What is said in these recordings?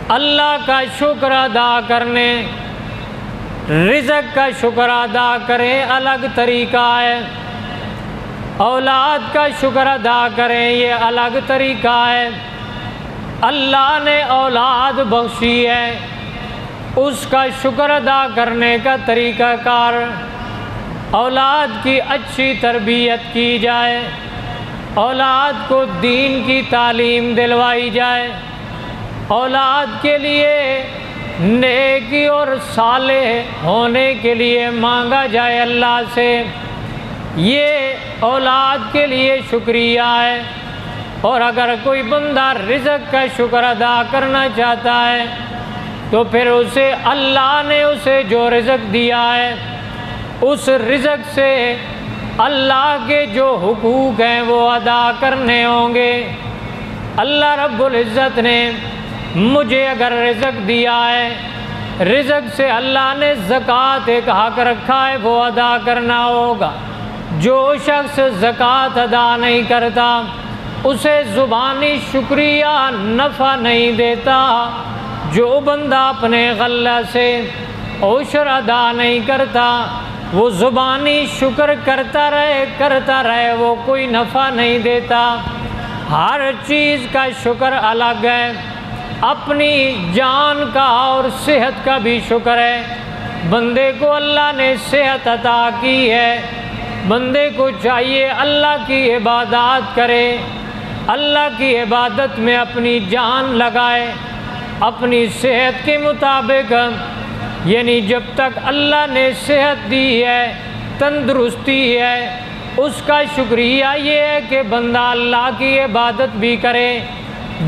اللہ کا شکر ادا کرنے، رزق کا شکر ادا کریں الگ طریقہ ہے، اولاد کا شکر ادا کریں یہ الگ طریقہ ہے۔ اللہ نے اولاد بخشی ہے، اس کا شکر ادا کرنے کا طریقہ کار، اولاد کی اچھی تربیت کی جائے، اولاد کو دین کی تعلیم دلوائی جائے، اولاد کے لیے نیکی اور صالح ہونے کے لیے مانگا جائے اللہ سے، یہ اولاد کے لیے شکریہ ہے۔ اور اگر کوئی بندہ رزق کا شکر ادا کرنا چاہتا ہے تو پھر اسے اللہ نے اسے جو رزق دیا ہے اس رزق سے اللہ کے جو حقوق ہیں وہ ادا کرنے ہوں گے۔ اللہ رب العزت نے مجھے اگر رزق دیا ہے، رزق سے اللہ نے زکوٰۃ ایک حق رکھا ہے وہ ادا کرنا ہوگا۔ جو شخص زکوٰۃ ادا نہیں کرتا اسے زبانی شکریہ نفع نہیں دیتا۔ جو بندہ اپنے غلہ سے عشر ادا نہیں کرتا وہ زبانی شکر کرتا رہے وہ کوئی نفع نہیں دیتا۔ ہر چیز کا شکر الگ ہے، اپنی جان کا اور صحت کا بھی شکر ہے۔ بندے کو اللہ نے صحت عطا کی ہے، بندے کو چاہیے اللہ کی عبادات کرے، اللہ کی عبادت میں اپنی جان لگائے اپنی صحت کے مطابق، یعنی جب تک اللہ نے صحت دی ہے، تندرستی ہے، اس کا شکریہ یہ ہے کہ بندہ اللہ کی عبادت بھی کرے،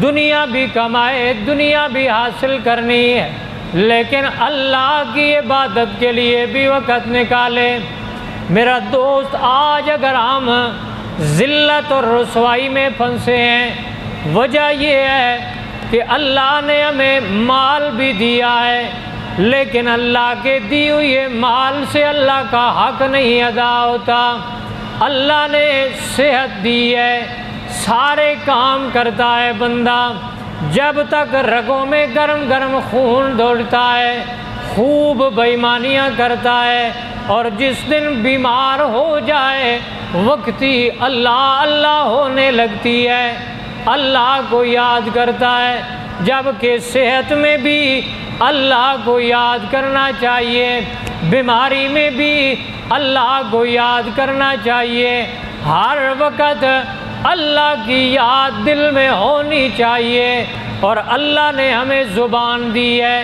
دنیا بھی کمائے، دنیا بھی حاصل کرنی ہے، لیکن اللہ کی عبادت کے لیے بھی وقت نکالے۔ میرا دوست، آج اگر ہم ذلت اور رسوائی میں پھنسے ہیں، وجہ یہ ہے کہ اللہ نے ہمیں مال بھی دیا ہے لیکن اللہ کے دی ہوئے مال سے اللہ کا حق نہیں ادا ہوتا۔ اللہ نے صحت دی ہے، سارے کام کرتا ہے بندہ، جب تک رگوں میں گرم گرم خون دوڑتا ہے، خوب بےایمانیاں کرتا ہے، اور جس دن بیمار ہو جائے وقتی اللہ اللہ ہونے لگتی ہے، اللہ کو یاد کرتا ہے، جبکہ صحت میں بھی اللہ کو یاد کرنا چاہیے، بیماری میں بھی اللہ کو یاد کرنا چاہیے، ہر وقت اللہ کی یاد دل میں ہونی چاہیے۔ اور اللہ نے ہمیں زبان دی ہے،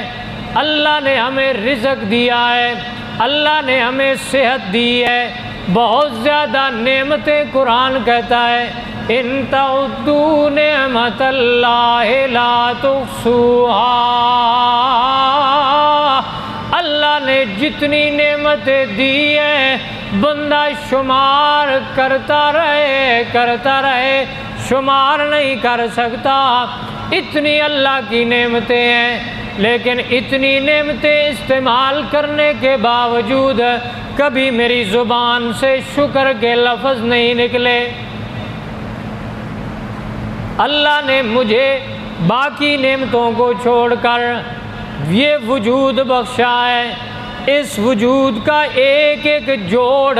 اللہ نے ہمیں رزق دیا ہے، اللہ نے ہمیں صحت دی ہے، بہت زیادہ نعمتیں قرآن کہتا ہے ان تعدوا نعمت اللہ لا تحصوها۔ اللہ نے جتنی نعمتیں دی ہیں بندہ شمار کرتا رہے شمار نہیں کر سکتا، اتنی اللہ کی نعمتیں ہیں، لیکن اتنی نعمتیں استعمال کرنے کے باوجود کبھی میری زبان سے شکر کے لفظ نہیں نکلے۔ اللہ نے مجھے باقی نعمتوں کو چھوڑ کر یہ وجود بخشا ہے، اس وجود کا ایک ایک جوڑ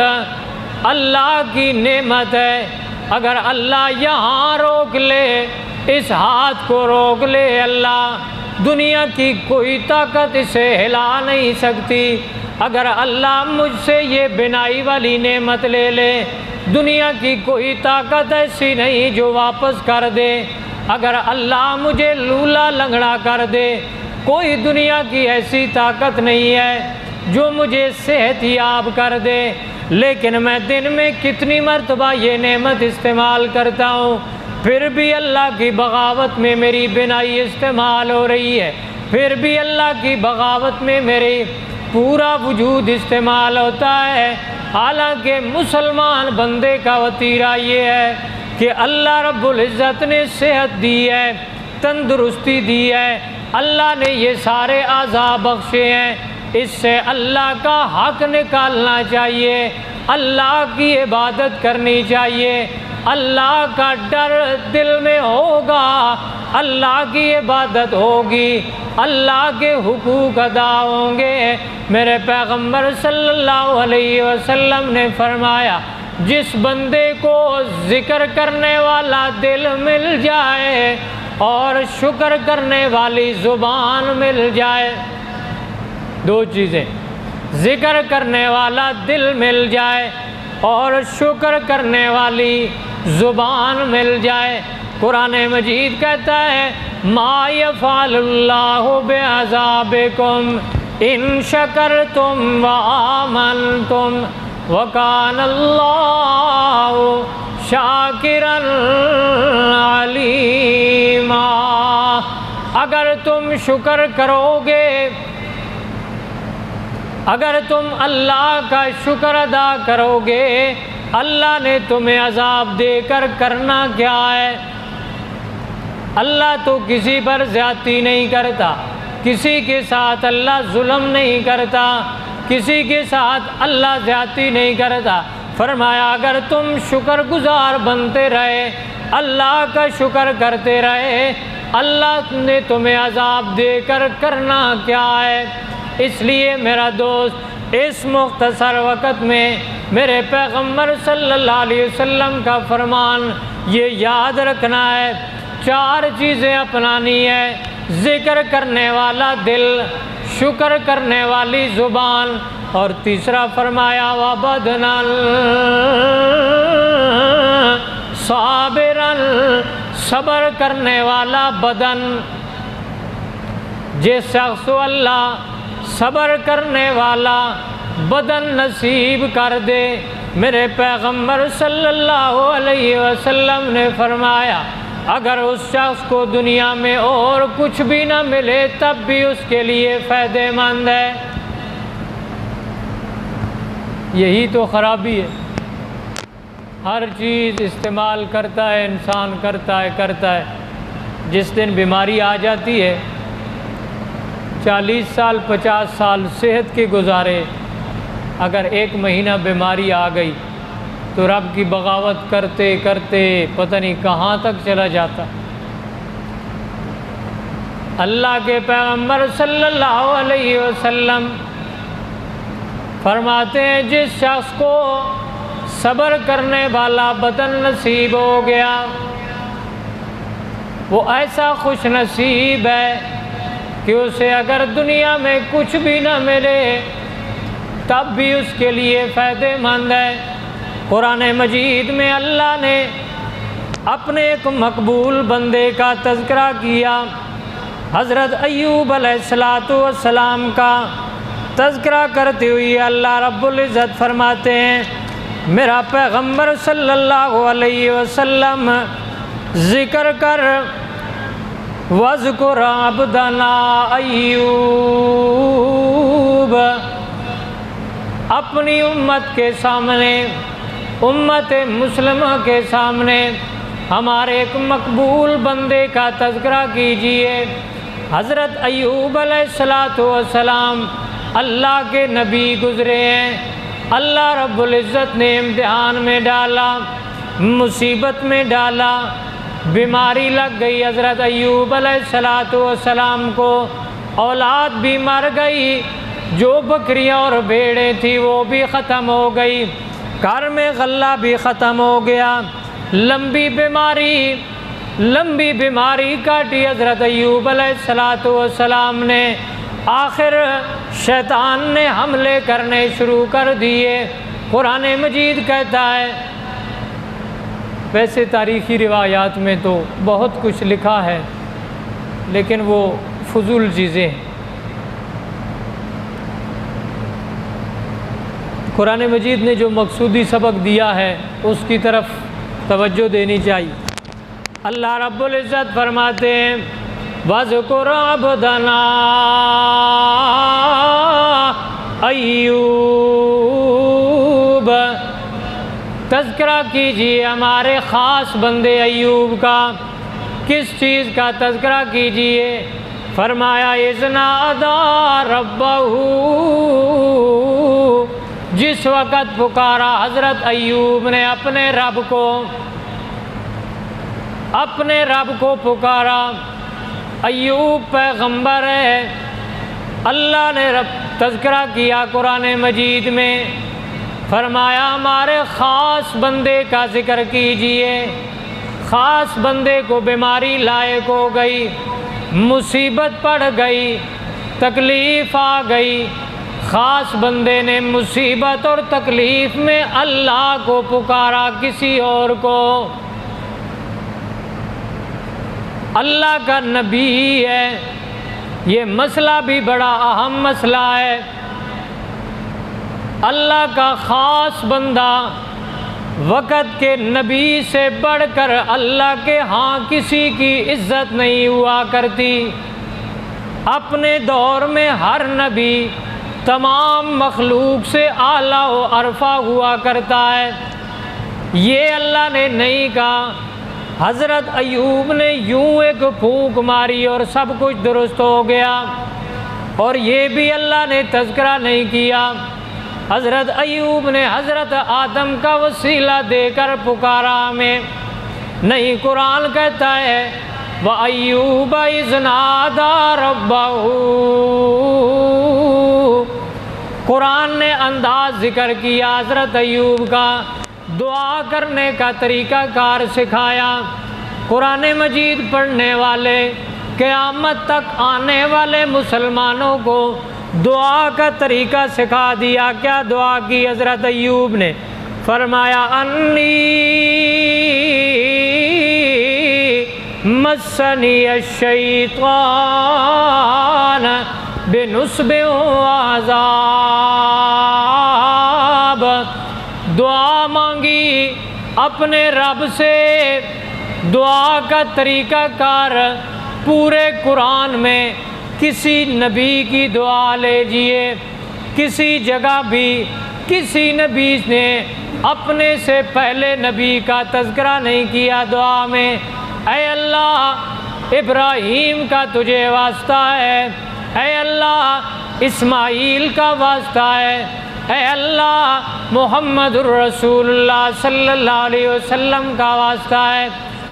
اللہ کی نعمت ہے۔ اگر اللہ یہاں روک لے، اس ہاتھ کو روک لے، اللہ دنیا کی کوئی طاقت اسے ہلا نہیں سکتی۔ اگر اللہ مجھ سے یہ بینائی والی نعمت لے لے، دنیا کی کوئی طاقت ایسی نہیں جو واپس کر دے۔ اگر اللہ مجھے لولا لنگڑا کر دے، کوئی دنیا کی ایسی طاقت نہیں ہے جو مجھے صحت یاب کر دے۔ لیکن میں دن میں کتنی مرتبہ یہ نعمت استعمال کرتا ہوں، پھر بھی اللہ کی بغاوت میں میری بینائی استعمال ہو رہی ہے، پھر بھی اللہ کی بغاوت میں میری پورا وجود استعمال ہوتا ہے۔ حالانکہ مسلمان بندے کا وتیرہ یہ ہے کہ اللہ رب العزت نے صحت دی ہے، تندرستی دی ہے، اللہ نے یہ سارے اعضاء بخشے ہیں، اس سے اللہ کا حق نکالنا چاہیے، اللہ کی عبادت کرنی چاہیے، اللہ کا ڈر دل میں ہوگا، اللہ کی عبادت ہوگی، اللہ کے حقوق ادا ہوں گے۔ میرے پیغمبر صلی اللہ علیہ وسلم نے فرمایا جس بندے کو ذکر کرنے والا دل مل جائے اور شکر کرنے والی زبان مل جائے، دو چیزیں، ذکر کرنے والا دل مل جائے اور شکر کرنے والی زبان مل جائے، قرآن مجید کہتا ہے ما یفعل اللہ بعذابکم ان شکرتم وآمنتم وکان اللہ شاکرا علیما۔ اگر تم شکر کرو گے، اگر تم اللہ کا شکر ادا کرو گے، اللہ نے تمہیں عذاب دے کر کرنا کیا ہے؟ اللہ تو کسی پر زیادتی نہیں کرتا، کسی کے ساتھ اللہ ظلم نہیں کرتا، کسی کے ساتھ اللہ زیادتی نہیں کرتا۔ فرمایا اگر تم شکر گزار بنتے رہے، اللہ کا شکر کرتے رہے، اللہ نے تمہیں عذاب دے کر کرنا کیا ہے؟ اس لیے میرا دوست اس مختصر وقت میں میرے پیغمبر صلی اللہ علیہ وسلم کا فرمان یہ یاد رکھنا ہے، چار چیزیں اپنانی ہے، ذکر کرنے والا دل، شکر کرنے والی زبان، اور تیسرا فرمایا وَبَدْنًا صَابِرًا، صبر کرنے والا بدن۔ جس شخص کو اللہ صبر کرنے والا بدن نصیب کر دے، میرے پیغمبر صلی اللہ علیہ وسلم نے فرمایا اگر اس شخص کو دنیا میں اور کچھ بھی نہ ملے تب بھی اس کے لیے فائدہ مند ہے۔ یہی تو خرابی ہے، ہر چیز استعمال کرتا ہے انسان، کرتا ہے، جس دن بیماری آ جاتی ہے 40 سال 50 سال صحت کے گزارے، اگر 1 مہینہ بیماری آ گئی تو رب کی بغاوت کرتے کرتے پتہ نہیں کہاں تک چلا جاتا۔ اللہ کے پیغمبر صلی اللہ علیہ وسلم فرماتے ہیں جس شخص کو صبر کرنے والا بدن نصیب ہو گیا وہ ایسا خوش نصیب ہے کہ اسے اگر دنیا میں کچھ بھی نہ ملے تب بھی اس کے لیے فائدہ مند ہے۔ قرآن مجید میں اللہ نے اپنے ایک مقبول بندے کا تذکرہ کیا، حضرت ایوب علیہ السلام کا تذکرہ کرتے ہوئے اللہ رب العزت فرماتے ہیں میرا پیغمبر صلی اللہ علیہ وسلم ذکر کر وَاذْكُرْ عَبْدَنَا ایوب، اپنی امت کے سامنے، امت مسلمہ کے سامنے ہمارے ایک مقبول بندے کا تذکرہ کیجئے۔ حضرت ایوب علیہ السلام اللہ کے نبی گزرے ہیں، اللہ رب العزت نے امتحان میں ڈالا، مصیبت میں ڈالا، بیماری لگ گئی حضرت ایوب علیہ السلام کو، اولاد بھی مر گئی، جو بکریاں اور بھیڑیں تھیں وہ بھی ختم ہو گئی، گھر میں غلہ بھی ختم ہو گیا، لمبی بیماری کاٹی حضرت ایوب علیہ السلام نے، آخر شیطان نے حملے کرنے شروع کر دیے۔ قرآن مجید کہتا ہے، ویسے تاریخی روایات میں تو بہت کچھ لکھا ہے لیکن وہ فضول چیزیں ہیں، قرآن مجید نے جو مقصودی سبق دیا ہے اس کی طرف توجہ دینی چاہیے۔ اللہ رب العزت فرماتے ہیں وَاذْكُرْ عَبْدَنَا ایوب، تذکرہ کیجیے ہمارے خاص بندے ایوب کا۔ کس چیز کا تذکرہ کیجیے؟ فرمایا اذ نادى ربہ، جس وقت پکارا حضرت ایوب نے اپنے رب کو، اپنے رب کو پکارا۔ ایوب پیغمبر ہے، اللہ نے تذکرہ کیا قرآن مجید میں، فرمایا ہمارے خاص بندے کا ذکر کیجئے۔ خاص بندے کو بیماری لاحق ہو گئی، مصیبت پڑ گئی، تکلیف آ گئی، خاص بندے نے مصیبت اور تکلیف میں اللہ کو پکارا، کسی اور کو۔ اللہ کا نبی ہے، یہ مسئلہ بھی بڑا اہم مسئلہ ہے۔ اللہ کا خاص بندہ، وقت کے نبی سے بڑھ کر اللہ کے ہاں کسی کی عزت نہیں ہوا کرتی۔ اپنے دور میں ہر نبی تمام مخلوق سے اعلیٰ و ارفع ہوا کرتا ہے، یہ اللہ نے نہیں کہا۔ حضرت ایوب نے یوں ایک پھونک ماری اور سب کچھ درست ہو گیا، اور یہ بھی اللہ نے تذکرہ نہیں کیا۔ حضرت ایوب نے حضرت آدم کا وسیلہ دے کر پکارا ہمیں، نہیں، قرآن کہتا ہے وَأَيُّوبَ إِذْ نَادَىٰ رَبَّهُ۔ قرآن نے انداز ذکر کیا حضرت ایوب کا، دعا کرنے کا طریقہ کار سکھایا۔ قرآن مجید پڑھنے والے، قیامت تک آنے والے مسلمانوں کو دعا کا طریقہ سکھا دیا۔ کیا دعا کی حضرت ایوب نے؟ فرمایا انی مسنی الشیطان بنصب و عذاب۔ دعا مانگی اپنے رب سے، دعا کا طریقہ کار پورے قرآن میں کسی نبی کی دعا لیجئے، کسی جگہ بھی کسی نبی نے اپنے سے پہلے نبی کا تذکرہ نہیں کیا دعا میں۔ اے اللہ ابراہیم کا تجھے واسطہ ہے، اے اللہ اسماعیل کا واسطہ ہے، اے اللہ محمد الرسول اللہ صلی اللہ علیہ وسلم کا واسطہ ہے۔